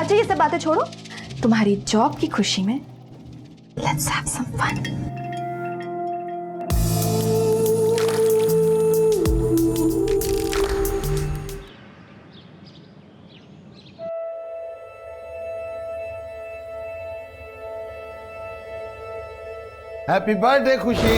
अच्छा ये सब बातें छोड़ो, तुम्हारी जॉब की खुशी में let's have some fun. Happy birthday Khushi.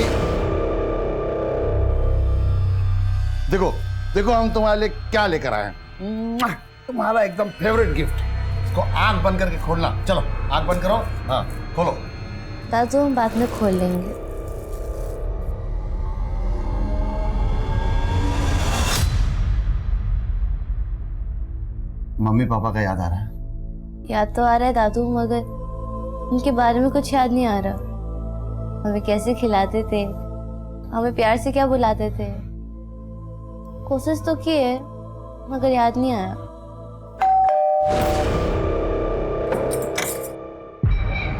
देखो देखो हम तुम्हारे लिए क्या लेकर आए हैं। तुम्हारा एकदम फेवरेट गिफ्ट। इसको आंख बंद करके खोलना। चलो आंख बंद करो। हाँ खोलो। दादू हम बाद में खोल लेंगे। मम्मी पापा का याद आ रहा है? याद तो आ रहा है दादू, मगर उनके बारे में कुछ याद नहीं आ रहा। हमें कैसे खिलाते थे, हमें प्यार से क्या बुलाते थे। कोशिश तो की है मगर याद नहीं आया।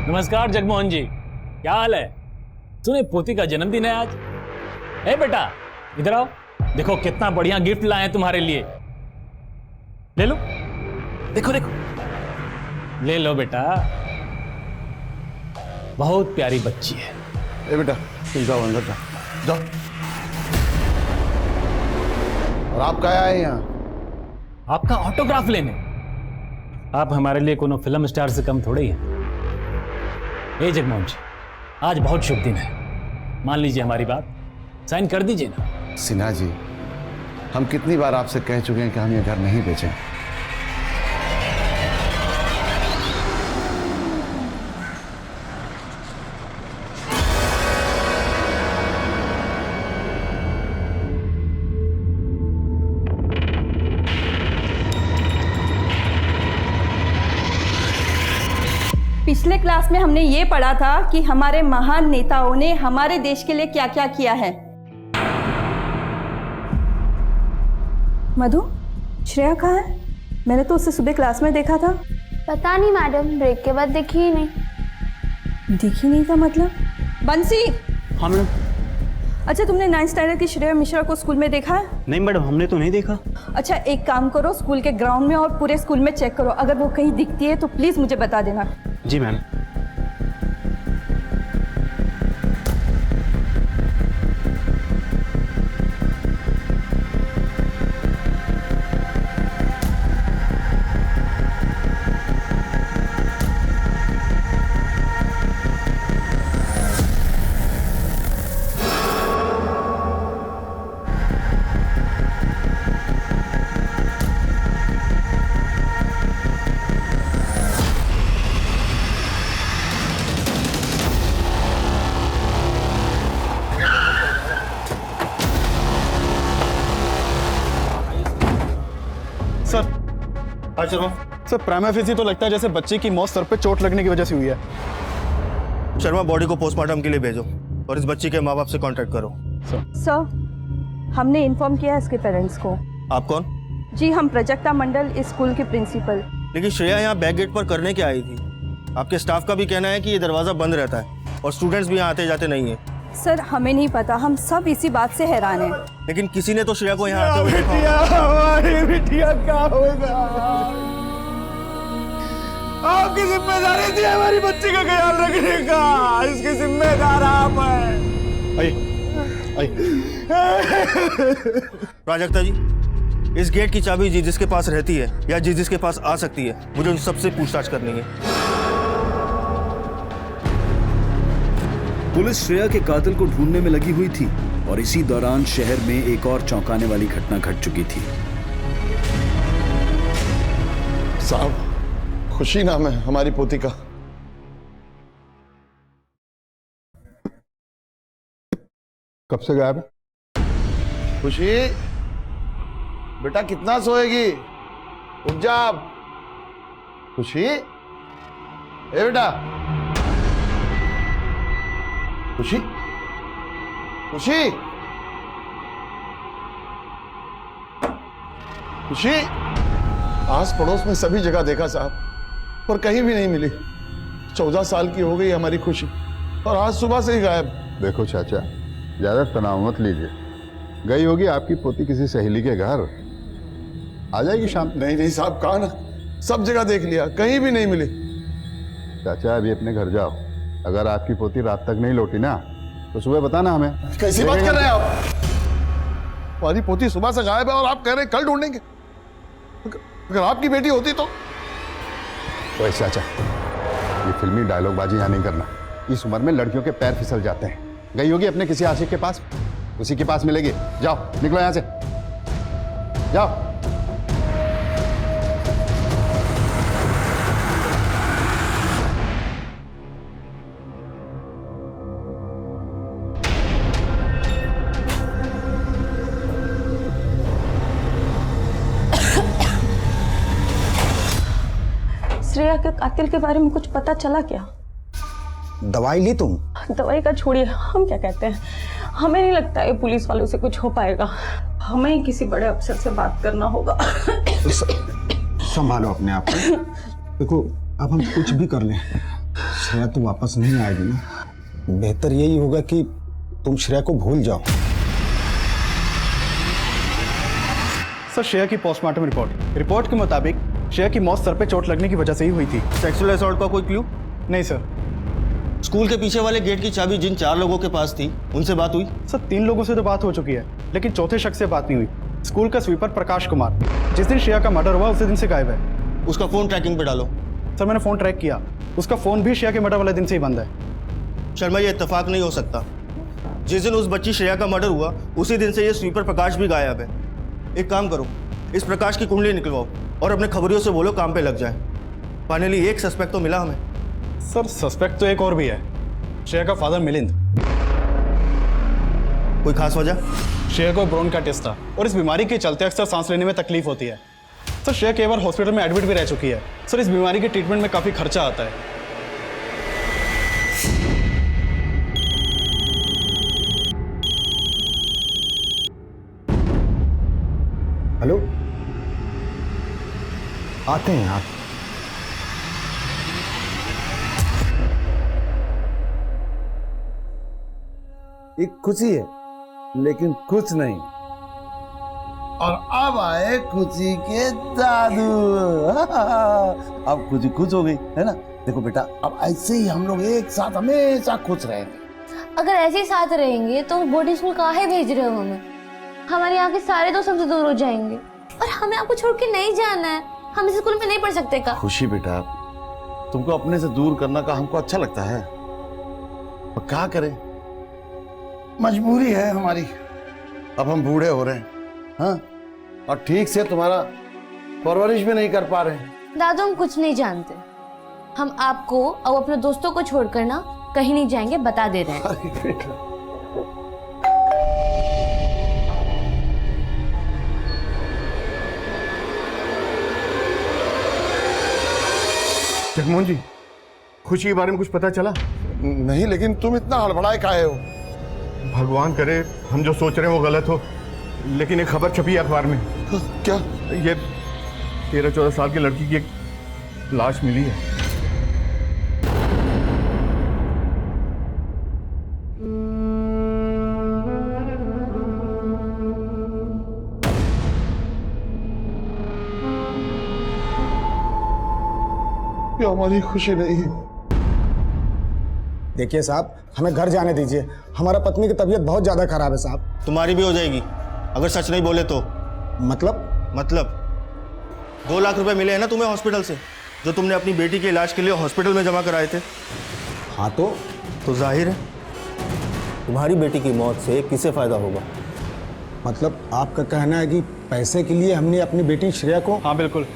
नमस्कार जगमोहन जी, क्या हाल है? सुने पोती का जन्मदिन है आज। ए बेटा इधर आओ, देखो कितना बढ़िया गिफ्ट लाए हैं तुम्हारे लिए। ले लो, देखो देखो, ले लो बेटा। बहुत प्यारी बच्ची है। ए बेटा तुम जाओ अंदर जाओ जाओ। और आप क्या आए यहाँ? आपका ऑटोग्राफ लेने। आप हमारे लिए कोनो फिल्म स्टार से कम थोड़े ही हैं। ए जगमोहन जी, आज बहुत शुभ दिन है, मान लीजिए हमारी बात, साइन कर दीजिए ना। सिन्हा जी, हम कितनी बार आपसे कह चुके हैं कि हम ये घर नहीं बेचें। पिछले क्लास में हमने ये पढ़ा था कि हमारे महान नेताओं ने हमारे देश के लिए क्या क्या किया है। मधु, श्रेया कहाँ है? मैंने तो उसे सुबह क्लास में देखा था। पता नहीं मैडम, ब्रेक के बाद देखी ही नहीं। दिखी नहीं था मतलब? बंसी। हाँ मैडम। अच्छा तुमने 9th स्टैंडर्ड की श्रेया मिश्रा को स्कूल में देखा है? नहीं मैडम, हमने तो नहीं देखा। अच्छा एक काम करो, स्कूल के ग्राउंड में और पूरे स्कूल में चेक करो, अगर वो कहीं दिखती है तो प्लीज मुझे बता देना। जी मैम। सर प्राइमा फेसी तो लगता है जैसे बच्चे की मौत सर पे चोट लगने की वजह से हुई है। शर्मा बॉडी को पोस्टमार्टम के लिए भेजो और इस बच्ची के माँ बाप से कांटेक्ट करो। सर हमने इन्फॉर्म किया है इसके पेरेंट्स को। आप कौन? जी हम प्रजक्ता मंडल, इस स्कूल के प्रिंसिपल। लेकिन श्रेया यहाँ बैक गेट पर करने क्या आई थी? आपके स्टाफ का भी कहना है कि ये दरवाजा बंद रहता है और स्टूडेंट्स भी यहाँ आते जाते नहीं है। सर हमें नहीं पता, हम सब इसी बात से हैरान हैं। लेकिन किसी ने तो श्रेया को यहाँ आते हुए देखा होगा। हमारी बिटिया क्या होगा? आपकी जिम्मेदारी थी हमारी बच्ची का ख्याल रखने का, इसके जिम्मेदार आप हैं। आइए प्राजक्ता जी, इस गेट की चाबी जिसके पास रहती है या जिसके पास आ सकती है, मुझे उन सबसे पूछताछ करनी है। पुलिस श्रेया के कातिल को ढूंढने में लगी हुई थी और इसी दौरान शहर में एक और चौंकाने वाली घटना घट चुकी थी। साहब खुशी नाम है हमारी पोती का। कब से गायब है? खुशी बेटा कितना सोएगी? उठ जा। खुशी, ए बेटा खुशी, खुशी, खुशी। आस पड़ोस में सभी जगह देखा साहब, पर कहीं भी नहीं मिली। 14 साल की हो गई हमारी खुशी और आज सुबह से ही गायब। देखो चाचा, ज्यादा तनाव मत लीजिए, गई होगी आपकी पोती किसी सहेली के घर, आ जाएगी शाम। नहीं नहीं साहब, कहा ना सब जगह देख लिया, कहीं भी नहीं मिली। चाचा अभी अपने घर जाओ, अगर आपकी पोती रात तक नहीं लौटी ना तो सुबह बताना हमें। कैसी बात कर रहे हैं आप? हमारी पोती सुबह से गायब है और आप कह रहे हैं कल ढूंढेंगे। अगर आपकी बेटी होती तो। ओए चाचा, ये फिल्मी डायलॉगबाजी यहाँ नहीं करना। इस उम्र में लड़कियों के पैर फिसल जाते हैं। गई होगी अपने किसी आशिक के पास, उसी के पास मिलेगी। जाओ निकलो यहाँ से, जाओ। श्रेया के कातिल के बारे में कुछ पता चला क्या? दवाई ली तुम? दवाई का छोड़िए, हम क्या कहते हैं, हमें नहीं लगता है पुलिस वालों से कुछ हो पाएगा। हमें ही किसी बड़े अफसर से बात करना होगा। संभालो अपने आप को। देखो अब हम कुछ भी कर लें, श्रेया तो वापस नहीं आएगी ना। बेहतर यही होगा कि तुम श्रेया को भूल जाओ। सर, श्रेया की पोस्टमार्टम रिपोर्ट के मुताबिक श्रेया की मौत सर पे चोट लगने की वजह से ही हुई थी। सेक्सुअल असॉल्ट का कोई क्लू? नहीं सर। स्कूल के पीछे वाले गेट की चाबी जिन 4 लोगों के पास थी उनसे बात हुई? सर 3 लोगों से तो बात हो चुकी है, लेकिन चौथे शख्स से बात नहीं हुई। स्कूल का स्वीपर प्रकाश कुमार, जिस दिन श्रेया का मर्डर हुआ उसी दिन से गायब है। उसका फोन ट्रैकिंग पे डालो। सर मैंने फोन ट्रैक किया, उसका फोन भी श्रेया के मर्डर वाले दिन से ही बंद है। शर्मा, ये इत्तेफाक नहीं हो सकता। जिस दिन उस बच्ची श्रेया का मर्डर हुआ उसी दिन से ये स्वीपर प्रकाश भी गायब है। एक काम करो, इस प्रकाश की कुंडली निकलवाओ और अपने खबरियों से बोलो काम पे लग जाए। फाइनली एक सस्पेक्ट तो मिला हमें। सर सस्पेक्ट तो एक और भी है, श्रेया का फादर मिलिंद। कोई खास वजह? श्रेया को ब्रोन का टेस्ट था और इस बीमारी के चलते अक्सर सांस लेने में तकलीफ होती है। सर श्रेया कई बार हॉस्पिटल में एडमिट भी रह चुकी है। सर इस बीमारी के ट्रीटमेंट में काफी खर्चा आता है। हेलो, आते हैं आप। एक खुशी है लेकिन कुछ नहीं। और अब आए खुशी के जादू। अब खुशी खुश हो गई है ना। देखो बेटा, अब ऐसे ही हम लोग एक साथ हमेशा खुश रहेंगे। अगर ऐसे ही साथ रहेंगे तो बोर्डिंग स्कूल काहे भेज रहे हो हमें? हमारे यहाँ के सारे दोस्त हमसे दूर हो जाएंगे और हमें आपको छोड़ के नहीं जाना है। हम इस स्कूल में नहीं पढ़ सकते का? खुशी बेटा, तुमको अपने से दूर करना का हमको अच्छा लगता है, और क्या करें, मजबूरी है हमारी। अब हम बूढ़े हो रहे हैं, हाँ, और ठीक से तुम्हारा परवरिश भी नहीं कर पा रहे हैं। दादू हम कुछ नहीं जानते। हम आपको और अपने दोस्तों को छोड़कर ना कहीं नहीं जाएंगे, बता दे रहे हैं। अरे बेटा, जगमोहन जी, खुशी के बारे में कुछ पता चला? नहीं, लेकिन तुम इतना हड़बड़ाए काहे हो? भगवान करे हम जो सोच रहे हैं वो गलत हो, लेकिन एक खबर छपी है अखबार में। क्या? ये 13-14 साल की लड़की की एक लाश मिली है। ये हमारी खुशी नहीं है। देखिए साहब, हमें घर जाने दीजिए। हमारा पत्नी की तबीयत बहुत ज्यादा खराब है साहब। तुम्हारी भी हो जाएगी अगर सच नहीं बोले तो। मतलब 2 लाख रुपए मिले हैं ना तुम्हें हॉस्पिटल से, जो तुमने अपनी बेटी के इलाज के लिए हॉस्पिटल में जमा कराए थे। हाँ तो जाहिर है तुम्हारी बेटी की मौत से किसे फायदा होगा? मतलब आपका कहना है कि पैसे के लिए हमने अपनी बेटी श्रेया को? हाँ बिल्कुल,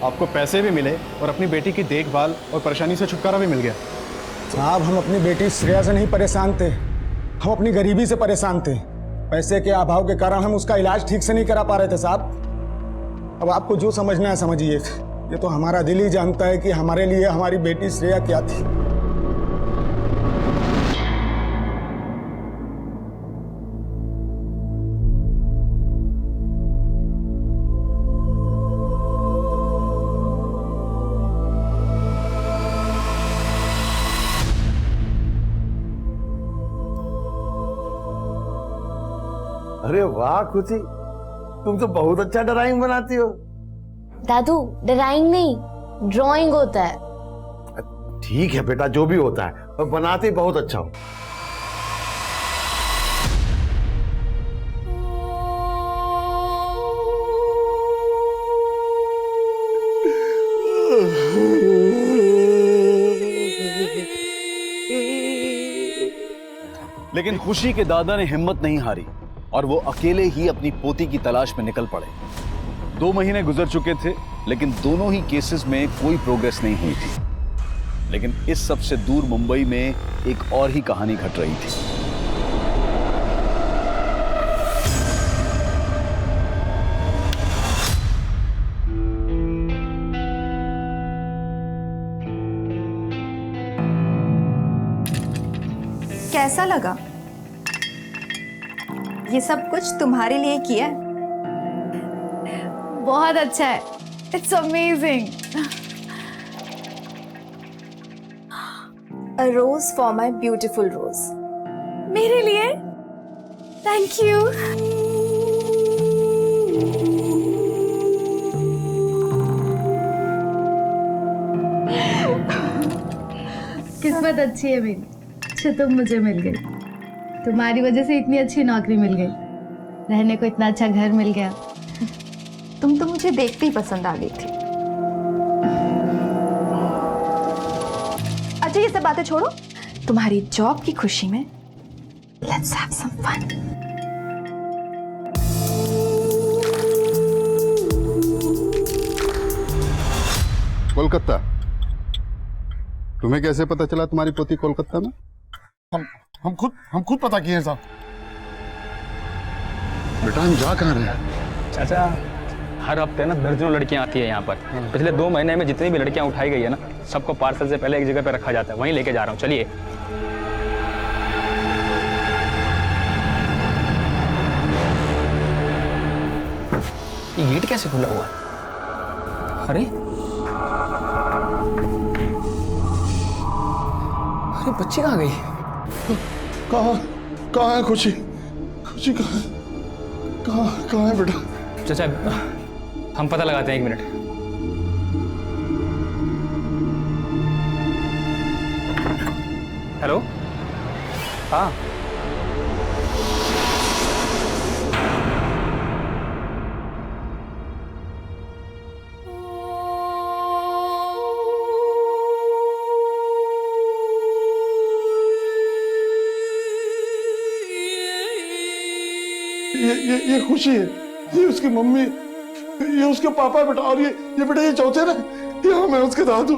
आपको पैसे भी मिले और अपनी बेटी की देखभाल और परेशानी से छुटकारा भी मिल गया। साहब हम अपनी बेटी श्रेया से नहीं परेशान थे, हम अपनी गरीबी से परेशान थे। पैसे के अभाव के कारण हम उसका इलाज ठीक से नहीं करा पा रहे थे साहब। अब आपको जो समझना है समझिए। ये तो हमारा दिल ही जानता है कि हमारे लिए हमारी बेटी श्रेया क्या थी। अरे वाह खुशी, तुम तो बहुत अच्छा ड्राइंग बनाती हो। दादू ड्राइंग नहीं, ड्राइंग होता है। ठीक है बेटा, जो भी होता है, पर बनाते बहुत अच्छा हो। लेकिन खुशी के दादा ने हिम्मत नहीं हारी और वो अकेले ही अपनी पोती की तलाश में निकल पड़े। 2 महीने गुजर चुके थे, लेकिन दोनों ही केसेस में कोई प्रोग्रेस नहीं हुई थी। लेकिन इस सबसे दूर मुंबई में एक और ही कहानी घट रही थी। कैसा लगा? ये सब कुछ तुम्हारे लिए किया है। बहुत अच्छा है, it's amazing. A rose for my beautiful rose. मेरे लिए? Thank you. किस्मत अच्छी है मेरी, अच्छा तुम मुझे मिल गई। तुम्हारी वजह से इतनी अच्छी नौकरी मिल गई, रहने को इतना अच्छा घर मिल गया। तुम तो मुझे देखते ही पसंद आ गई थी। अच्छा ये सब बातें छोड़ो, तुम्हारी जॉब की खुशी में let's have some fun. Kolkata? तुम्हें कैसे पता चला तुम्हारी पोती कोलकाता में? हम खुद पता किए साहब। बेटा हम जा कहाँ रहे हैं? चाचा हर हफ्ते ना दर्जनों लड़कियां आती है यहाँ पर। पिछले 2 महीने में जितनी भी लड़कियां उठाई गई है ना, सबको पार्सल से पहले एक जगह पे रखा जाता है, वहीं लेके जा रहा हूँ। चलिए। ये गेट कैसे खुला हुआ है? अरे अरे बच्ची कहाँ गई? कहाँ है खुशी? खुशी कहाँ है बेटा? चाचा हम पता लगाते हैं, 1 मिनट। हेलो, हाँ ये खुशी है, ये उसकी मम्मी, ये उसके पापा बेटा, और ये बेटा ये चौथे ना, ये मैं उसके दादू।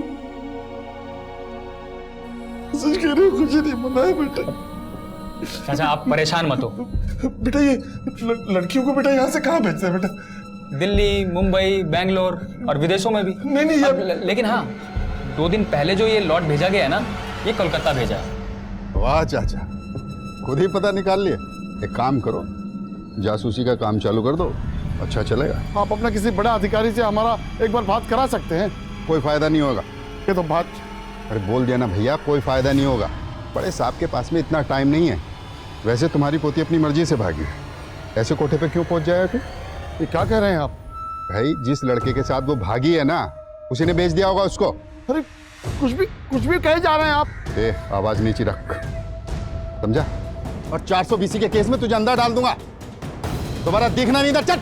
सच कह रही हूँ, खुशी नहीं मना है बेटा। चाचा आप परेशान मत हो। बेटा ये लड़कियों को बेटा यहाँ से कहाँ भेजते हैं बेटा? दिल्ली, मुंबई, बैंगलोर और विदेशों में भी। नहीं लेकिन हाँ, 2 दिन पहले जो ये लॉट भेजा गया है ना, ये कोलकाता भेजा है। वाह चाचा, खुद ही पता निकाल लिए। एक काम करो, जासूसी का काम चालू कर दो, अच्छा चलेगा। आप अपना किसी बड़े अधिकारी से हमारा एक बार बात करा सकते हैं। कोई फायदा नहीं होगा। ये तो बात, अरे बोल दिया ना भैया, कोई फायदा नहीं होगा। बड़े साहब के पास में इतना टाइम नहीं है। वैसे तुम्हारी पोती अपनी मर्जी से भागी, ऐसे कोठे पे क्यों पहुंच जाएगा? ये क्या कह रहे हैं आप? भाई जिस लड़के के साथ वो भागी है ना, उसी ने बेच दिया होगा उसको। अरे कुछ भी कहे जा रहे हैं आप। आवाज नीचे रख, समझा? और 420 के केस में तुझे अंदर डाल दूंगा, दोबारा दिखना नहीं इधर। चट।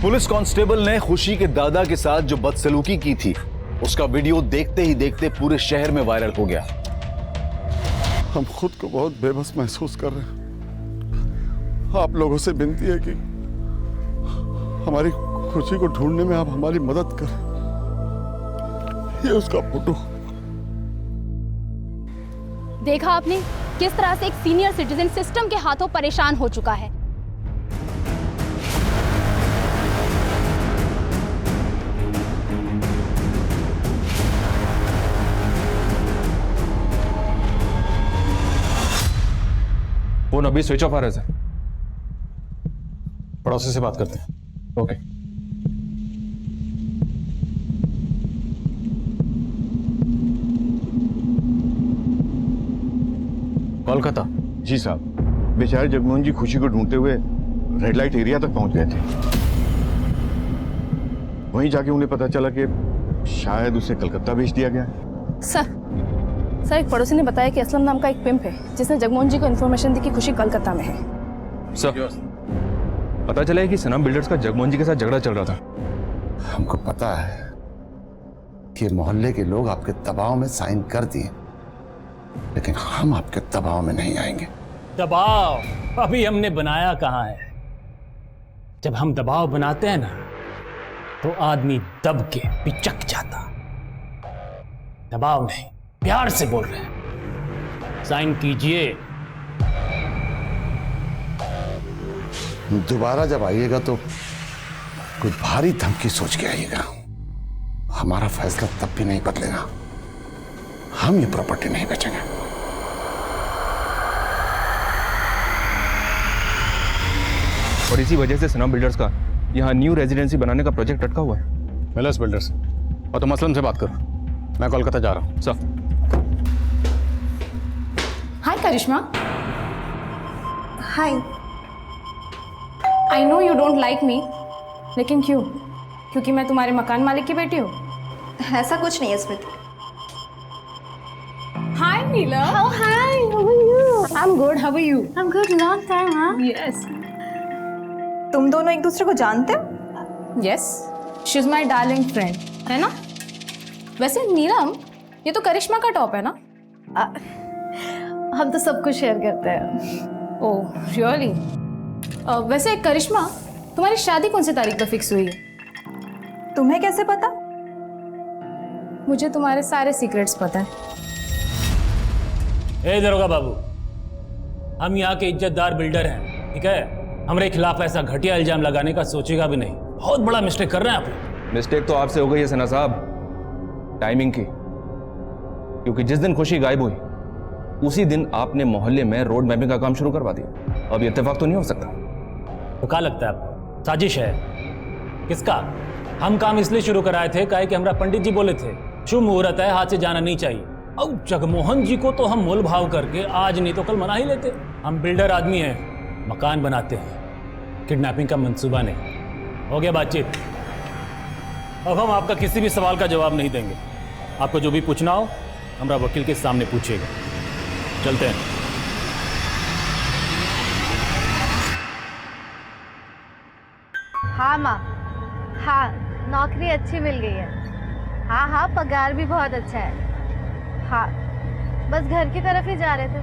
पुलिस कांस्टेबल ने खुशी के दादा के साथ जो बदसलूकी की थी, उसका वीडियो देखते ही देखते पूरे शहर में वायरल हो गया। हम खुद को बहुत बेबस महसूस कर रहे हैं। आप लोगों से विनती है कि हमारी खुशी को ढूंढने में आप हमारी मदद करें। ये उसका फोटो। देखा आपने किस तरह से एक सीनियर सिटीजन सिस्टम के हाथों परेशान हो चुका है। फोन अभी स्विच ऑफ आ रहा है सर। पड़ोसी से बात करते हैं। ओके। कोलकाता? जी साहब। बेचारे जगमोहन जी खुशी को ढूंढते हुए रेड लाइट एरिया तक पहुंच गए थे। वहीं जाके उन्हें पता चला कि शायद उसे कलकत्ता भेज दिया गया है। सर एक पड़ोसी ने बताया कि असलम नाम का एक पिंप है जिसने जगमोहन जी को इन्फॉर्मेशन दी कि खुशी कलकत्ता में है। सर पता चला है कि सनम बिल्डर्स का जगमोहन जी के साथ झगड़ा चल रहा था। हमको पता है कि मोहल्ले के लोग आपके दबाव में साइन कर दिए, लेकिन हम आपके दबाव में नहीं आएंगे। दबाव अभी हमने बनाया कहाँ है? जब हम दबाव बनाते हैं ना तो आदमी दब के पिचक जाता। दबाव नहीं, प्यार से बोल रहे हैं। साइन कीजिए। दोबारा जब आइएगा तो कोई भारी धमकी सोच के आइएगा। हमारा फैसला तब भी नहीं बदलेगा। हम ये प्रॉपर्टी नहीं बेचेंगे। और इसी वजह से सनम बिल्डर्स का यहाँ न्यू रेजिडेंसी बनाने का प्रोजेक्ट अटका हुआ है। मिलर्स बिल्डर्स, और तुम असलम से बात करो। मैं कोलकाता जा रहा हूँ। Sir hi Karishma. Hi. I know you don't like me, लेकिन क्यों? क्योंकि मैं तुम्हारे मकान मालिक की बेटी हूँ? ऐसा कुछ नहीं है स्मृति। हाय नीला। Oh hi, how are you? I'm good. How are you? I'm good. Long time, huh? Yes. तुम दोनों एक दूसरे को जानते हो? Yes. She's my darling friend. है ना? वैसे नीलम, ये तो करिश्मा का टॉप है ना? हम तो सब कुछ शेयर करते हैं। ओह, रियली? वैसे करिश्मा, तुम्हारी शादी कौन सी तारीख पर फिक्स हुई है? तुम्हें कैसे पता? मुझे तुम्हारे सारे सीक्रेट्स पता है। ए दरोगा बाबू, हम यहाँ के इज्जतदार बिल्डर हैं, ठीक है? हमारे खिलाफ ऐसा घटिया इल्जाम लगाने का सोचेगा भी नहीं। बहुत बड़ा मिस्टेक कर रहे हैं आप। मिस्टेक तो आपसे हो गई है सना साहब, टाइमिंग की। क्योंकि जिस दिन खुशी गायब हुई उसी दिन आपने मोहल्ले में रोड मैपिंग का काम शुरू करवा दिया। अब ये इत्तेफाक तो नहीं हो सकता। तो क्या लगता है आपको साजिश है? किसका? हम काम इसलिए शुरू कराए थे काहे कि हमारा पंडित जी बोले थे शुभ मुहूर्त है, हाथ से जाना नहीं चाहिए। अब जगमोहन जी को तो हम मोल भाव करके आज नहीं तो कल मना ही लेते। हम बिल्डर आदमी हैं, मकान बनाते हैं, किडनैपिंग का मंसूबा नहीं। हो गया बातचीत। अब हम आपका किसी भी सवाल का जवाब नहीं देंगे। आपको जो भी पूछना हो हमारा वकील के सामने पूछिएगा। चलते हैं। हाँ माँ, हाँ नौकरी अच्छी मिल गई है। हाँ हाँ पगार भी बहुत अच्छा है। हाँ बस घर की तरफ ही जा रहे थे।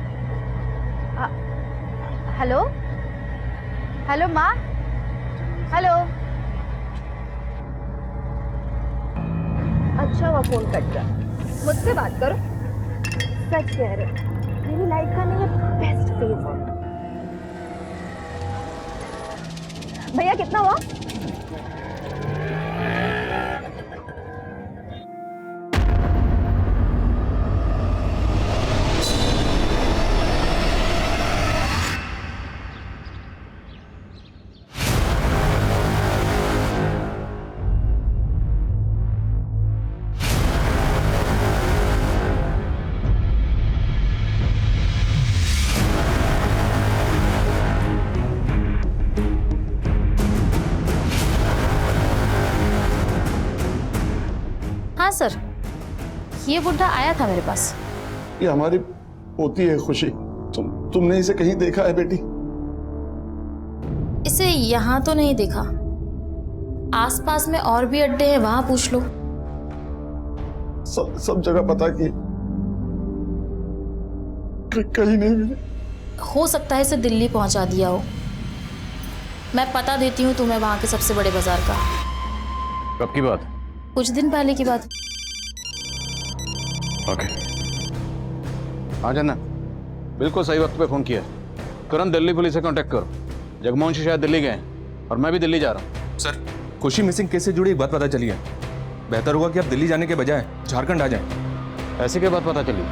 हेलो हेलो माँ, हेलो। अच्छा वो फोन कट गया। मुझसे बात करो। सच कह रहे हो, मेरी लाइफ का नहीं बेस्ट फेज है। भैया कितना हुआ? हाँ सर, ये बुढ़ा आया था मेरे पास। ये हमारी पोती है खुशी। तुमने इसे कहीं देखा है बेटी? इसे यहाँ तो नहीं देखा। आसपास में और भी अड्डे हैं, वहां पूछ लो। सब जगह पता की कहीं नहीं मिली। हो सकता है इसे दिल्ली पहुंचा दिया हो। मैं पता देती हूँ तुम्हें वहां के सबसे बड़े बाजार का। कब की बात? कुछ दिन पहले की बात। ओके। हाँ जाना, बिल्कुल सही वक्त पे फोन किया। तुरंत दिल्ली पुलिस से कांटेक्ट करो। जगमोहन जी शायद दिल्ली गए हैं और मैं भी दिल्ली जा रहा हूँ। सर, खुशी मिसिंग केस से जुड़ी एक बात पता चली है। बेहतर होगा कि आप दिल्ली जाने के बजाय झारखंड आ जाएं। ऐसी क्या बात पता चली?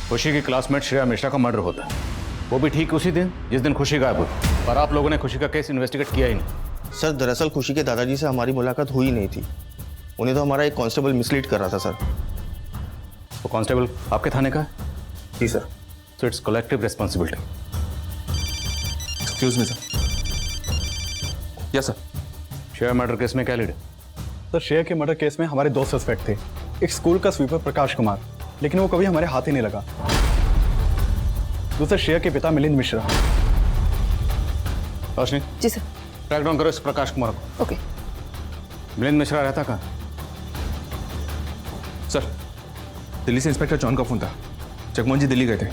खुशी की क्लासमेट श्रेया मिश्रा का मर्डर होता है, वो भी ठीक उसी दिन जिस दिन खुशी गायब हुई। पर आप लोगों ने खुशी का केस इन्वेस्टिगेट किया ही नहीं। सर दरअसल खुशी के दादाजी से हमारी मुलाकात हुई नहीं थी। उन्हें तो हमारा एक कांस्टेबल मिसलीड कर रहा था सर। वो कांस्टेबल आपके थाने का है? जी sir. So it's collective responsibility. Excuse me sir. Yes sir. Shreya murder case में क्या लीड है? सर श्रेया के मर्डर केस में हमारे 2 सस्पेक्ट थे। एक स्कूल का स्वीपर प्रकाश कुमार, लेकिन वो कभी हमारे हाथ ही नहीं लगा। दूसरा श्रेया के पिता मिलिंद मिश्रा। रोशनी जी सर। ट्रैक डाउन करो इस प्रकाश कुमार को। ओके। मिलिंद मिश्रा रहता कहाँ? सर, दिल्ली से इंस्पेक्टर जॉन का फोन था। जगमोहन जी दिल्ली गए थे,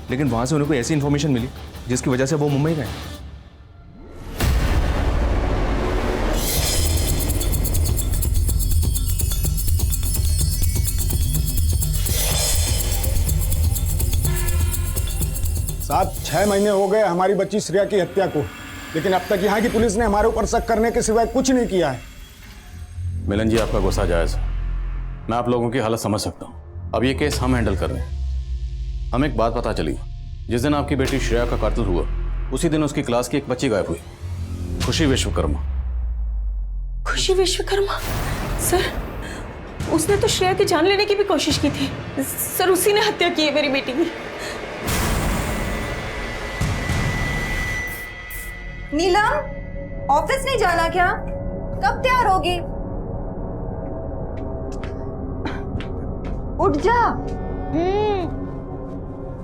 लेकिन वहां से उन्हें कोई ऐसी इन्फॉर्मेशन मिली जिसकी वजह से वो मुंबई गए। साहब 6 महीने हो गए हमारी बच्ची श्रेया की हत्या को, लेकिन अब तक यहाँ की पुलिस ने हमारे ऊपर शक करने के सिवाय कुछ नहीं किया है। मिलन जी, आपका गुस्सा जायज है। मैं आप लोगों की हालत समझ सकता हूँ। अब ये केस हम हैंडल कर रहे हैं। हमें एक बात पता चली, जिस दिन आपकी बेटी श्रेया का कातिल हुआ उसी दिन उसकी क्लास की एक बच्ची गायब हुई, खुशी विश्वकर्मा। खुशी विश्वकर्मा? सर, उसने तो श्रेया की जान लेने की भी कोशिश की थी। सर, उसी ने हत्या की है मेरी बेटी की। नीलम, ऑफिस नहीं जाना क्या? कब तैयार होगी? उठ जा।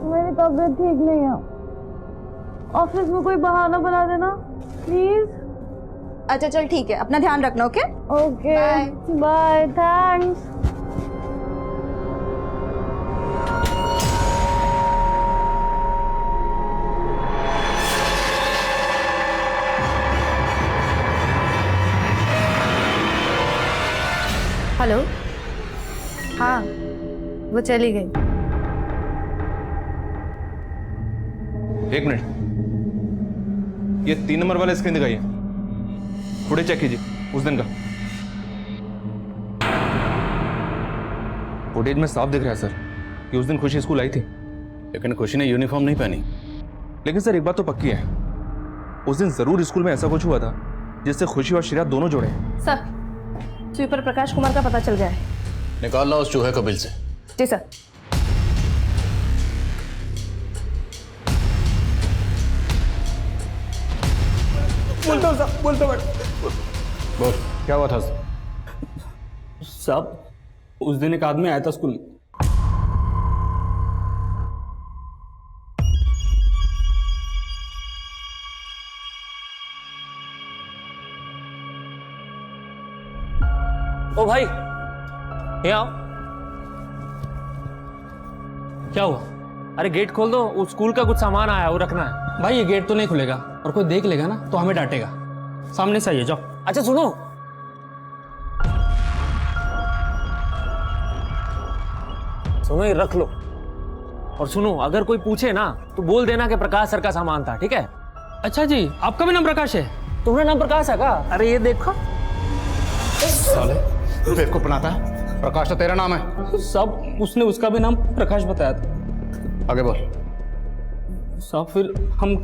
मेरी तबीयत ठीक नहीं है। ऑफिस में कोई बहाना बना देना प्लीज। अच्छा चल ठीक है, अपना ध्यान रखना। Okay okay bye, thanks. Hello, हाँ वो चली गई। एक मिनट, ये 3 नंबर वाला स्क्रीन दिखाइए। फुटेज चेक कीजिए उस दिन का। फुटेज में साफ दिख रहा है सर कि उस दिन खुशी स्कूल आई थी, लेकिन खुशी ने यूनिफॉर्म नहीं पहनी। लेकिन सर एक बात तो पक्की है, उस दिन जरूर स्कूल में ऐसा कुछ हुआ था जिससे खुशी और श्रेया दोनों जुड़े। सर, स्वीपर प्रकाश कुमार का पता चल गया है। निकाल ला उस चूहे को बिल से। जी सर। बोलता बोल, क्या हुआ था? साहब, उस दिन एक आदमी आया था स्कूल में। ओ भाई, ये आओ। क्या हुआ? अरे गेट खोल दो, उस स्कूल का कुछ सामान आया है, वो रखना है। भाई ये गेट तो नहीं खुलेगा, और कोई देख लेगा ना तो हमें डांटेगा। सामने से आइए, जाओ। अच्छा सुनो, ये रख लो। और सुनो, अगर कोई पूछे ना तो बोल देना कि प्रकाश सर का सामान था, ठीक है? अच्छा जी, आपका भी नाम प्रकाश है? तुम्हारा नाम प्रकाश है का? अरे ये देखो। साले, तू बेवकूफ बनाता है। प्रकाश तो तेरा नाम है। साहब, उसने उसका भी नाम प्रकाश बताया था। आगे बोल। साहब, फिर हम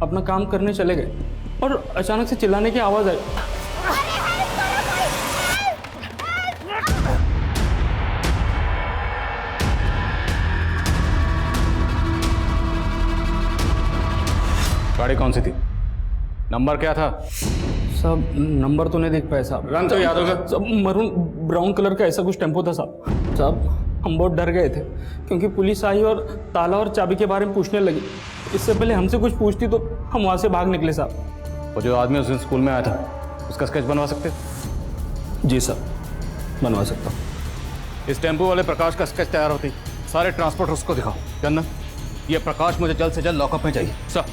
अपना काम करने चले गए और अचानक से चिल्लाने की आवाज आई। गाड़ी कौन सी थी? नंबर क्या था? साहब, नंबर तो नहीं देख पाए साहब। रंग तो याद होगा। साहब, मरून ब्राउन कलर का ऐसा कुछ टेम्पो था साहब। हम बहुत डर गए थे क्योंकि पुलिस आई और ताला और चाबी के बारे में पूछने लगी। इससे पहले हमसे कुछ पूछती तो हम वहाँ से भाग निकले साहब। वो जो आदमी उस दिन स्कूल में आया था, उसका स्केच बनवा सकते? जी साहब, बनवा सकता हूँ। इस टेम्पो वाले प्रकाश का स्केच तैयार होती सारे ट्रांसपोर्ट उसको दिखाओ। चंदन, ये प्रकाश मुझे जल्द से जल्द लॉकअप में चाहिए। सर।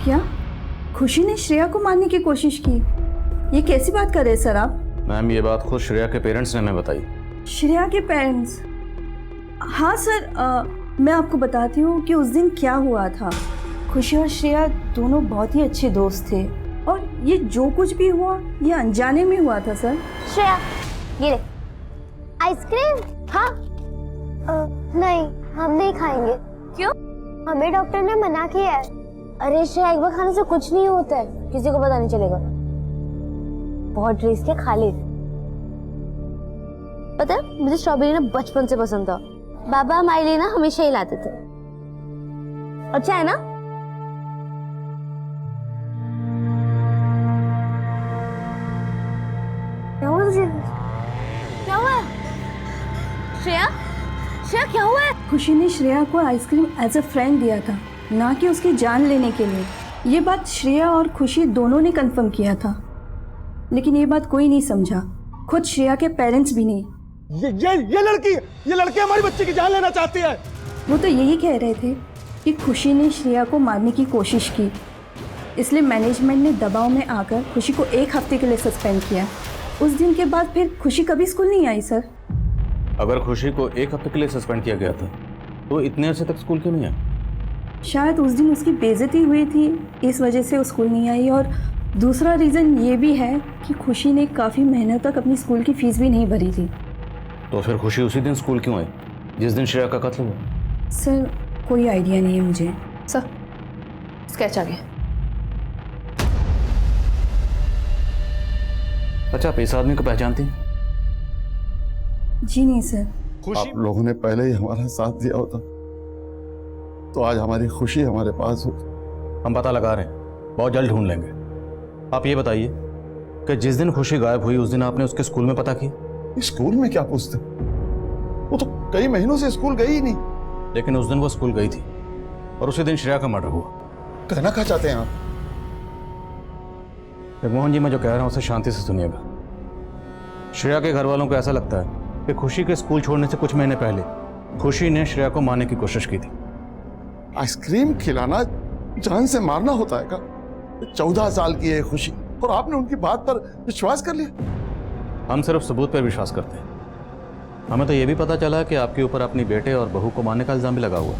क्या खुशी ने श्रेया को मारने की कोशिश की? ये कैसी बात कर रहे हैं सर आप? मैम, ये बात खुद श्रेया के पेरेंट्स ने हमें बताई। श्रेया के पेरेंट्स? हाँ सर, मैं आपको बताती हूँ कि उस दिन क्या हुआ था। खुशी और श्रेया दोनों बहुत ही अच्छे दोस्त थे और ये जो कुछ भी हुआ ये अनजाने में हुआ था सर। श्रेया, ये ले आइसक्रीम। हाँ नहीं, हम नहीं खाएंगे। क्यों? हमें डॉक्टर ने मना किया है। अरे श्रेया, एक बार खाने से कुछ नहीं होता है, किसी को पता नहीं चलेगा। बहुत रिस्क है, खा ले। पता है मुझे स्ट्रॉबेरी ना बचपन से पसंद था। बाबा हमारे लिए ना हमेशा ही लाते थे। अच्छा है ना? क्या हुआ तुझे? क्या हुआ? श्रेया, श्रेया क्या हुआ है? खुशी ने श्रेया को आइसक्रीम एज अ फ्रेंड दिया था, ना कि उसकी जान लेने के लिए। ये बात श्रेया और खुशी दोनों ने कंफर्म किया था, लेकिन ये बात कोई नहीं समझा, खुद श्रेया के पेरेंट्स भी नहीं। ये लड़की हमारी बच्ची की जान लेना चाहती है। वो तो यही कह रहे थे कि खुशी ने श्रेया को मारने की कोशिश की, इसलिए मैनेजमेंट ने दबाव में आकर खुशी को 1 हफ्ते के लिए सस्पेंड किया। उस दिन के बाद फिर खुशी कभी स्कूल नहीं आई सर। अगर खुशी को 1 हफ्ते के लिए सस्पेंड किया गया था तो इतने अर्से तक स्कूल क्यों नहीं आया? शायद उस दिन उसकी बेइज्जती हुई थी, इस वजह से वो स्कूल नहीं आई। और दूसरा रीज़न ये भी है कि खुशी ने काफ़ी महीनों तक अपनी स्कूल की फ़ीस भी नहीं भरी थी। तो फिर खुशी उसी दिन स्कूल क्यों आई जिस दिन श्रेया का कत्ल हुआ? सर कोई आइडिया नहीं है मुझे। सर स्केच आ गया। अच्छा, आप इस आदमी को पहचानती हैं? जी नहीं सर। आप लोगों ने पहले ही हमारा साथ दिया होता तो आज हमारी खुशी हमारे पास हो। हम पता लगा रहे हैं, बहुत जल्द ढूंढ लेंगे। आप ये बताइए कि जिस दिन खुशी गायब हुई उस दिन आपने उसके स्कूल में पता किया? स्कूल में क्या पूछते, वो तो कई महीनों से स्कूल गई ही नहीं। लेकिन उस दिन वो स्कूल गई थी और उसी दिन श्रेया का मर्डर हुआ। कहना क्या चाहते हैं आप? जगमोहन जी, मैं जो कह रहा हूं उसे शांति से सुनिएगा। श्रेया के घर वालों को ऐसा लगता है कि खुशी के स्कूल छोड़ने से कुछ महीने पहले खुशी ने श्रेया को मारने की कोशिश की थी। आइसक्रीम खिलाना जान से मारना होता है क्या? 14 साल की है खुशी और आपने उनकी बात पर विश्वास कर लिया। हम सिर्फ सबूत पर विश्वास करते हैं। हमें तो यह भी पता चला कि आपके ऊपर अपनी बेटे और बहू को मारने का इल्जाम भी लगा हुआ।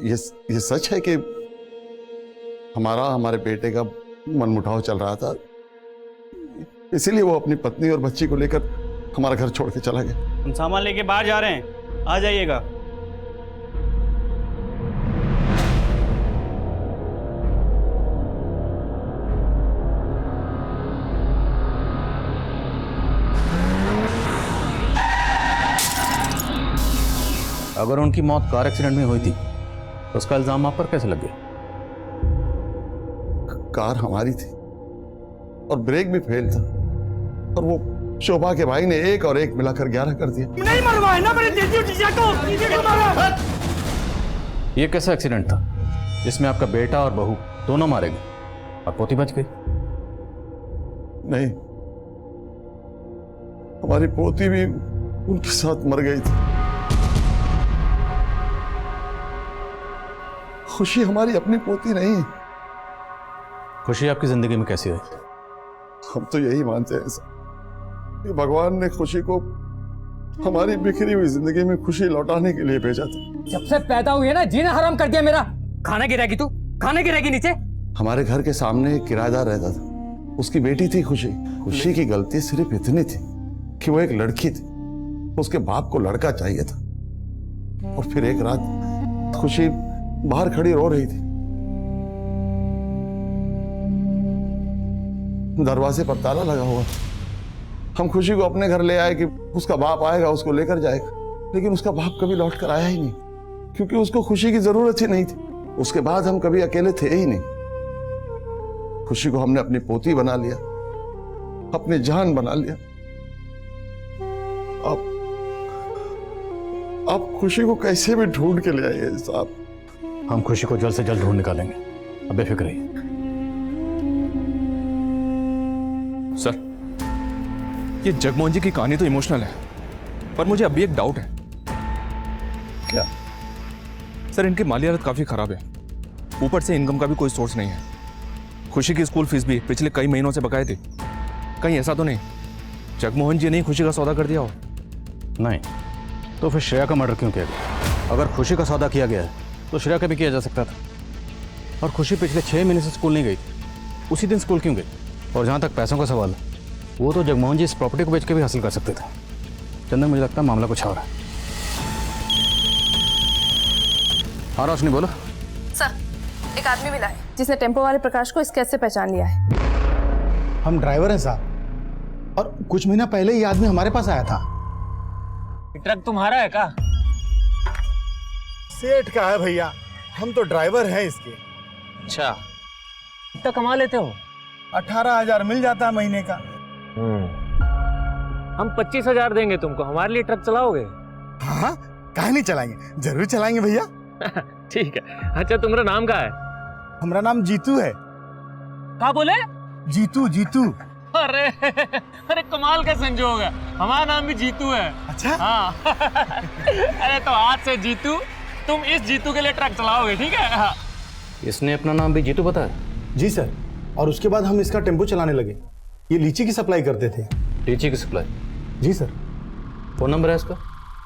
ये सच है कि हमारे बेटे का मनमुटाव चल रहा था, इसीलिए वो अपनी पत्नी और बच्ची को लेकर हमारा घर छोड़ के चला गया। हम सामान लेके बाहर जा रहे हैं, आ जाइएगा। अगर उनकी मौत कार एक्सीडेंट में हुई थी तो उसका इल्जाम आप पर कैसे लग गया? कार हमारी थी और ब्रेक भी फेल था और वो शोभा के भाई ने 1 और 1 मिलाकर 11 कर दिया। नहीं मरवाए ना मेरे जीजा को मारा। ये कैसा एक्सीडेंट था जिसमें आपका बेटा और बहू दोनों मारे गए और पोती बच गई? नहीं, हमारी पोती भी उनके साथ मर गई थी। खुशी हमारी अपनी पोती नहीं है। खुशी आपकी जिंदगी में कैसी आई? हम तो यही मानते हैं सर कि भगवान ने खुशी को हमारी बिखरी हुई जिंदगी में खुशी लौटाने के लिए भेजा था। जब से पैदा हुई है ना, जीना हराम कर दिया मेरा। खाना गिरेगी तू, खाना गिरेगी नीचे। हमारे घर के सामने एक किराएदार रहता था, उसकी बेटी थी खुशी। खुशी की गलती सिर्फ इतनी थी कि वो एक लड़की थी, उसके बाप को लड़का चाहिए था। और फिर एक रात खुशी बाहर खड़ी रो रही थी, दरवाजे पर ताला लगा हुआ। हम खुशी को अपने घर ले आए कि उसका बाप आएगा उसको लेकर जाएगा, लेकिन उसका बाप कभी लौट कर आया ही नहीं, क्योंकि उसको खुशी की जरूरत ही नहीं थी। उसके बाद हम कभी अकेले थे ही नहीं। खुशी को हमने अपनी पोती बना लिया, अपनी जान बना लिया। आप खुशी को कैसे भी ढूंढ के ले आइए साहब। हम खुशी को जल्द से जल्द ढूंढ निकालेंगे, अब बेफिक्र रहिए। सर, ये जगमोहन जी की कहानी तो इमोशनल है, पर मुझे अभी एक डाउट है। क्या? सर, इनकी माली हालत काफी खराब है, ऊपर से इनकम का भी कोई सोर्स नहीं है। खुशी की स्कूल फीस भी पिछले कई महीनों से बकाए थी। कहीं ऐसा तो नहीं जगमोहन जी ने खुशी का सौदा कर दिया हो? नहीं, तो फिर श्रेया का मर्डर क्यों किया गया? अगर खुशी का सौदा किया गया है तो श्रेया का भी किया जा सकता था। और खुशी पिछले 6 महीने से स्कूल नहीं गई, उसी दिन स्कूल क्यों गई? और जहाँ तक पैसों का सवाल है, वो तो जगमोहन जी इस प्रॉपर्टी को बेच के भी हासिल कर सकते थे। चंदन, मुझे लगता है मामला कुछ और है। हाँ रोशनी, बोलो। सर, एक आदमी मिला है जिसने टेम्पो वाले प्रकाश को स्केच से पहचान लिया है। हम ड्राइवर हैं साहब, और कुछ महीना पहले ये आदमी हमारे पास आया था। ट्रक तुम्हारा है का? सेठ का है भैया, हम तो ड्राइवर हैं इसके। अच्छा, कितना कमा लेते हो? 18,000 मिल जाता है महीने का। हम 25,000 देंगे तुमको, हमारे लिए ट्रक चलाओगे? हाँ, काहे नहीं चलाएंगे, जरूर चलाएंगे भैया। ठीक है। अच्छा, तुम्हारा नाम क्या है? हमारा नाम जीतू है। क्या बोले? जीतू जीतू। अरे अरे कमाल का संजोग है, हमारा नाम भी जीतू है। अच्छा? हाँ। अरे तो आज से जीतू, तुम इस जीतू के लिए ट्रक चलाओगे, ठीक है? हाँ। इसने अपना नाम भी जीतू बताया? जी सर, और उसके बाद हम इसका टेम्पो चलाने लगे। ये लीची की सप्लाई करते थे। लीची की सप्लाई? जी सर। फोन नंबर है इसका?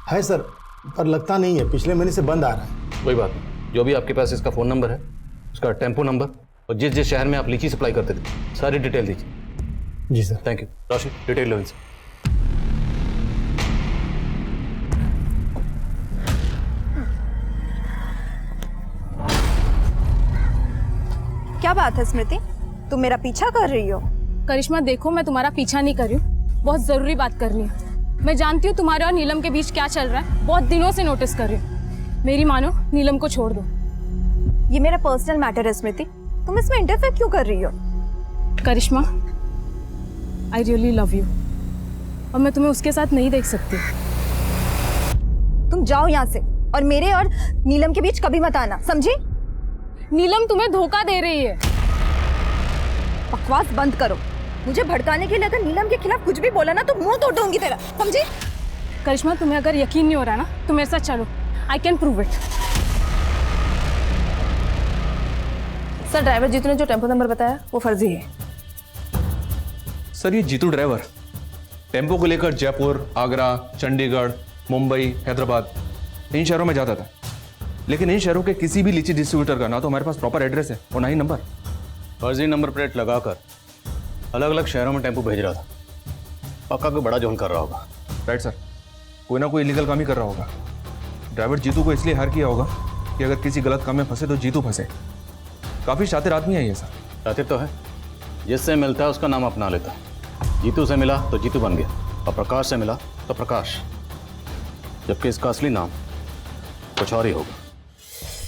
है सर, पर लगता नहीं है, पिछले महीने से बंद आ रहा है। कोई बात नहीं, जो भी आपके पास इसका फ़ोन नंबर है, उसका टेम्पो नंबर और जिस जिस शहर में आप लीची सप्लाई करते थे, सारी डिटेल दीजिए। जी सर। Thank you. राशि, डिटेल लो इनसे। क्या बात है स्मृति, तुम मेरा पीछा कर रही हो? करिश्मा देखो, मैं तुम्हारा पीछा नहीं कर रही हूँ, बहुत ज़रूरी बात करनी है। मैं जानती हूँ तुम्हारे और नीलम के बीच क्या चल रहा है, बहुत दिनों से नोटिस कर रही हूँ। मेरी मानो, नीलम को छोड़ दो। ये मेरा पर्सनल मैटर है स्मृति, तुम इसमें इंटरफेयर क्यों कर रही हो? करिश्मा, आई रियली लव यू और मैं तुम्हें उसके साथ नहीं देख सकती। तुम जाओ यहाँ से और मेरे और नीलम के बीच कभी मत आना, समझी? नीलम तुम्हें धोखा दे रही है। बकवास बंद करो। मुझे भड़काने के लिए अगर नीलम के खिलाफ कुछ भी बोला ना तो मुंह तोड़ दूंगी तेरा, समझी? करिश्मा, तुम्हें अगर यकीन नहीं हो रहा ना तो मेरे साथ चलो, I can prove it. Sir, driver Jeetu ने जो टेम्पो नंबर बताया वो फर्जी है। सर, ये जीतू ड्राइवर टेम्पो को लेकर जयपुर, आगरा, चंडीगढ़, मुंबई, हैदराबाद इन शहरों में जाता था, लेकिन इन शहरों के किसी भी लीची डिस्ट्रीब्यूटर का ना तो हमारे पास प्रॉपर एड्रेस है और ना ही नंबर। फर्जी नंबर प्लेट लगाकर अलग अलग शहरों में टेम्पो भेज रहा था। पक्का कोई बड़ा जोन कर रहा होगा। राइट सर, कोई ना कोई इलीगल काम ही कर रहा होगा। ड्राइवर जीतू को इसलिए हायर किया होगा कि अगर किसी गलत काम में फंसे तो जीतू फंसे। काफ़ी शातिर आदमी है ये सर। शातिर तो है, जिससे मिलता है उसका नाम अपना लेता है। जीतू से मिला तो जीतू बन गया और प्रकाश से मिला तो प्रकाश, जबकि इसका असली नाम कुछ और ही होगा।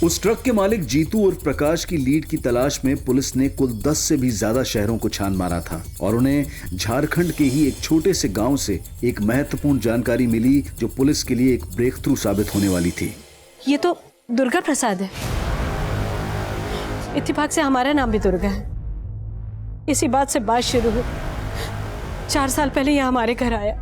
उस ट्रक के मालिक जीतू और प्रकाश की लीड की तलाश में पुलिस ने कुल 10 से भी ज्यादा शहरों को छान मारा था और उन्हें झारखंड के ही एक छोटे से गांव से एक महत्वपूर्ण जानकारी मिली जो पुलिस के लिए एक ब्रेक थ्रू साबित होने वाली थी। ये तो दुर्गा प्रसाद है। इत्तेफाक से हमारा नाम भी दुर्गा है। इसी बात से बात शुरू हुई। 4 साल पहले यह हमारे घर आया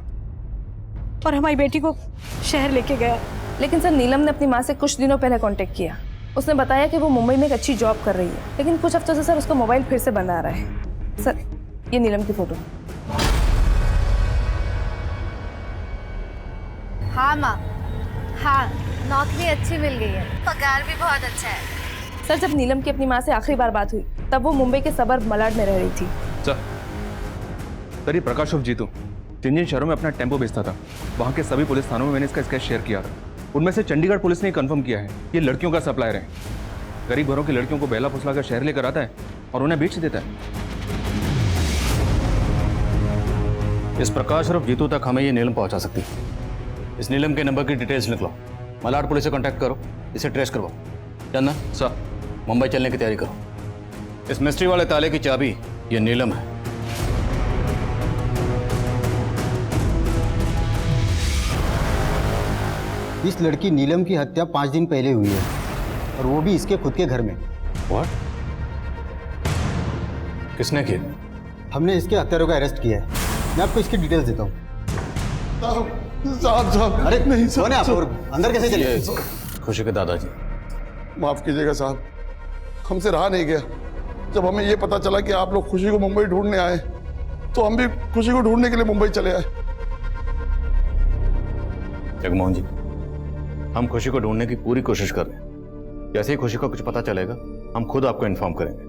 और हमारी बेटी को शहर लेके गया। लेकिन सर, नीलम ने अपनी माँ से कुछ दिनों पहले कांटेक्ट किया। उसने बताया कि वो मुंबई में एक अच्छी जॉब कर रही है, लेकिन कुछ हफ्तों से सर उसका मोबाइल फिर से बंद आ रहा है। सर, ये नीलम की फोटो। हाँ माँ, हाँ, नौकरी अच्छी मिल गई है, पगार भी बहुत अच्छा है। सर, जब नीलम की अपनी माँ से आखिरी बार बात हुई तब वो मुंबई के सबर्ब मलाड में रह रही थी। सर, ये प्रकाश उर्फ जीतू जिन जिन शहरों में अपना टेम्पो बेचता था, वहाँ के सभी पुलिस थानों में मैंने इसका स्केच शेयर किया था। उनमें से चंडीगढ़ पुलिस ने कंफर्म किया है ये लड़कियों का सप्लायर है। गरीब घरों की लड़कियों को बेला फुसला कर शहर लेकर आता है और उन्हें बेच देता है। इस प्रकाश और जीतू तक हमें ये नीलम पहुंचा सकती है। इस नीलम के नंबर की डिटेल्स निकलो, मलाड पुलिस से कांटेक्ट करो, इसे ट्रेस करवाओ। चंदन सर, मुंबई चलने की तैयारी करो। इस मिस्ट्री वाले ताले की चाबी ये नीलम है। इस लड़की नीलम की हत्या 5 दिन पहले हुई है और वो भी इसके खुद के घर में। व्हाट? किसने किया? हमने इसके हत्यारों का अरेस्ट किया है। मैं आपको इसकी डिटेल्स देता हूँ। अरे नहीं, कौन है आप और अंदर कैसे चले? खुशी के दादाजी। माफ कीजिएगा साहब, हमसे रहा नहीं गया। जब हमें ये पता चला कि आप लोग खुशी को मुंबई ढूंढने आए तो हम भी खुशी को ढूंढने के लिए मुंबई चले आए। जगमोहन जी, हम खुशी को ढूंढने की पूरी कोशिश कर रहे हैं। जैसे ही खुशी को कुछ पता चलेगा हम खुद आपको इन्फॉर्म करेंगे।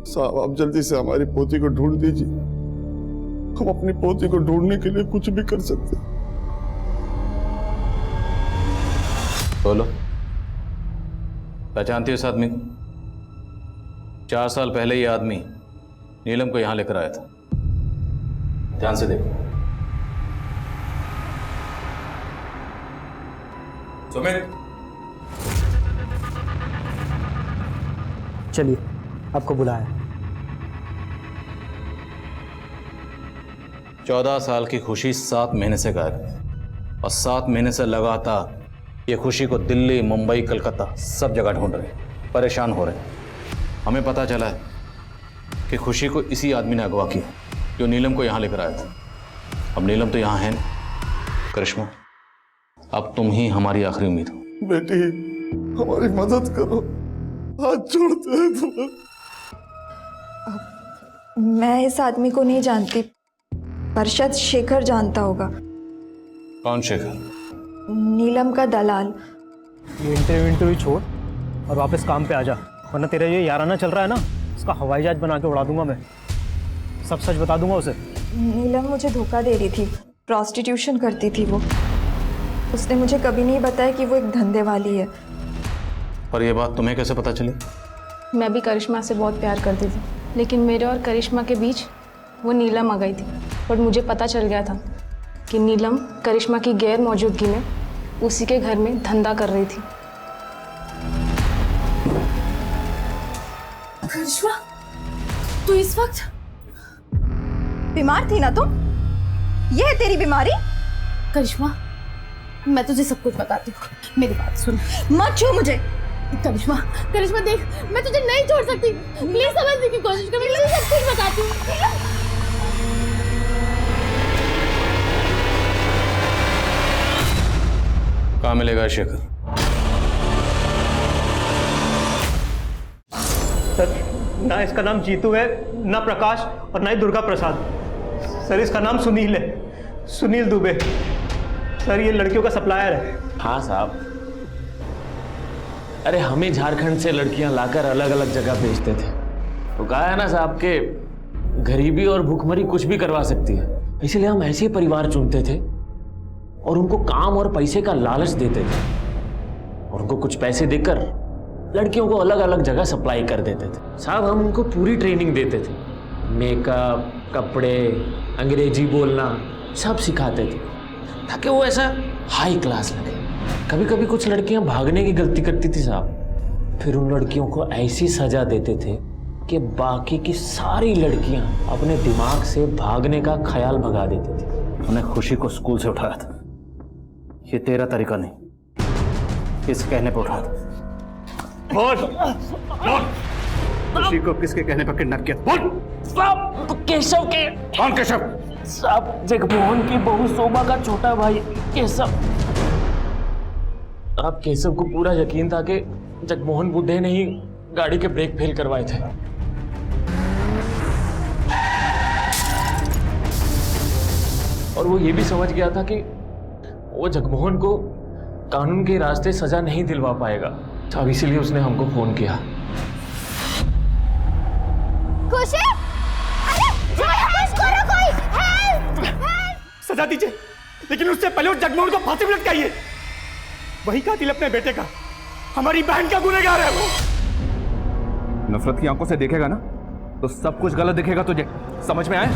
साहब, आप जल्दी से हमारी पोती को ढूंढ दीजिए। हम अपनी पोती को ढूंढने के लिए कुछ भी कर सकते हैं। बोलो, पहचानती हो इस आदमी को? 4 साल पहले ये आदमी नीलम को यहां लेकर आया था। ध्यान से देखो। सुमित, चलिए, आपको बुलाया। 14 साल की खुशी 7 महीने से गायब है और 7 महीने से लगातार ये खुशी को दिल्ली, मुंबई, कलकत्ता सब जगह ढूंढ रहे, परेशान हो रहे। हमें पता चला है कि खुशी को इसी आदमी ने अगवा किया जो नीलम को यहाँ लेकर आया था। अब नीलम तो यहाँ है नहीं। करिश्मा, अब तुम ही हमारी आखिरी उम्मीद हो। बेटी, हमारी मदद करो, हाथ जोड़ते हैं तुम्हें। मैं इस आदमी को नहीं जानती, पर शायद शेखर जानता होगा। कौन शेखर? नीलम का दलाल। ये इंटरव्यू छोड़ और वापस काम पे आ जा, वरना तेरा ये याराना चल रहा है ना, इसका हवाई जहाज बना के उड़ा दूंगा मैं। सब सच बता दूंगा उसे। नीलम मुझे धोखा दे रही थी, प्रॉस्टिट्यूशन करती थी वो। उसने मुझे कभी नहीं बताया कि वो एक धंधे वाली है। पर यह बात तुम्हें कैसे पता चली? मैं भी करिश्मा से बहुत प्यार करती थी, लेकिन मेरे और करिश्मा के बीच वो नीलम आ गई थी। बट मुझे पता चल गया था कि नीलम करिश्मा की गैर मौजूदगी में उसी के घर में धंधा कर रही थी। करिश्मा, तू इस वक्त बीमार थी ना तुम? ये है तेरी बीमारी? करिश्मा, मैं तुझे सब कुछ बताती हूँ, मेरी बात सुन। मत छू मुझे। करिश्मा, करिश्मा देख, मैं तुझे नहीं छोड़ सकती, प्लीज समझने की कोशिश कर, मैं तुझे सब कुछ बताती हूँ। कहाँ मिलेगा शेखर? सर, ना इसका नाम जीतू है, ना प्रकाश और ना ही दुर्गा प्रसाद। सर, इसका नाम सुनील है, सुनील दुबे। सर, ये लड़कियों का सप्लायर है। हाँ साहब, अरे हमें झारखंड से लड़कियां लाकर अलग अलग जगह भेजते थे। तो कहा है ना साहब के गरीबी और भूखमरी कुछ भी करवा सकती है, इसलिए हम ऐसे परिवार चुनते थे और उनको काम और पैसे का लालच देते थे और उनको कुछ पैसे देकर लड़कियों को अलग अलग जगह सप्लाई कर देते थे। साहब, हम उनको पूरी ट्रेनिंग देते थे, मेकअप, कपड़े, अंग्रेजी बोलना सब सिखाते थे ताकि वो ऐसा हाई क्लास लगे। कभी कभी कुछ लड़कियां भागने की गलती करती थी साहब, फिर उन लड़कियों को ऐसी सजा देते थे कि बाकी की सारी लड़कियां अपने दिमाग से भागने का ख्याल भगा देती थी। हमने खुशी को स्कूल से उठाया था, ये तेरा तरीका नहीं, इस कहने पर उठाया था। बोल, खुशी को किसके कहने पर किडनैप किया? बोल। साहब, केशव के। कौन केशव? साहब, जगमोहन की बहू शोभा का छोटा भाई केशव। अब केशव को पूरा यकीन था कि जगमोहन बुड्ढे ने ही गाड़ी के ब्रेक फेल करवाए थे। और वो ये भी समझ गया था कि वो जगमोहन को कानून के रास्ते सजा नहीं दिलवा पाएगा। अब इसीलिए उसने हमको फोन किया। खुशी, अरे कुछ करो, कोई हेल्प! सजा दीजिए, लेकिन उससे पहले उस जगमोहन को फांसी में लटकाइए। वही कातिल अपने बेटे का, हमारी बहन का गुनहगार है वो। नफरत की आंखों से देखेगा ना तो सब कुछ गलत दिखेगा तुझे, समझ में आया?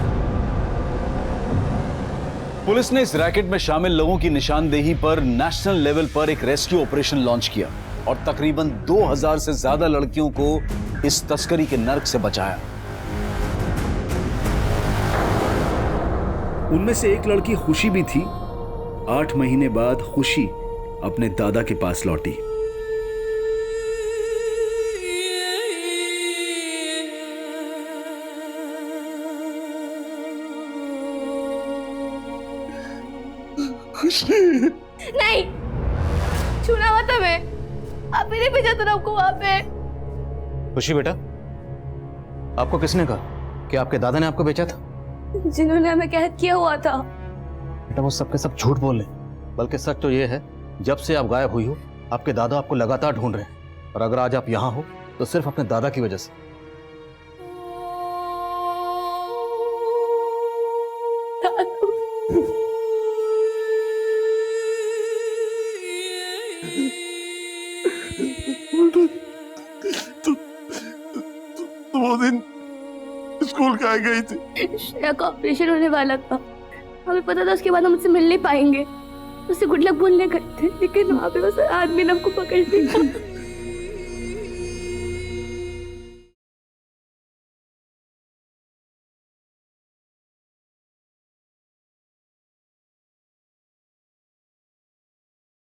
पुलिस ने इस रैकेट में शामिल लोगों की निशानदेही पर नेशनल लेवल पर एक रेस्क्यू ऑपरेशन लॉन्च किया और तकरीबन 2000 से ज्यादा लड़कियों को इस तस्करी के नर्क से बचाया। उनमें से एक लड़की खुशी भी थी। 8 महीने बाद खुशी अपने दादा के पास लौटी। नहीं, छूना मत हमें, आप ही ने भेजा था आपको वहां पे। खुशी बेटा, आपको किसने कहा कि आपके दादा ने आपको बेचा था? जिन्होंने हमें कैद किया हुआ था। बेटा, वो सब के सब झूठ बोल रहे, बल्कि सच तो ये है जब से आप गायब हुई हो आपके दादा आपको लगातार ढूंढ रहे हैं, और अगर आज आप यहाँ हो तो सिर्फ अपने दादा की वजह से। वो दिन स्कूल का गई थी। श्रेया का ऑपरेशन होने वाला था, हमें पता था उसके बाद हम उससे मिल नहीं पाएंगे, उसे गुड लक बोलने गए थे, लेकिन वहाँ पे उस आदमी ने हमको पकड़ लिया।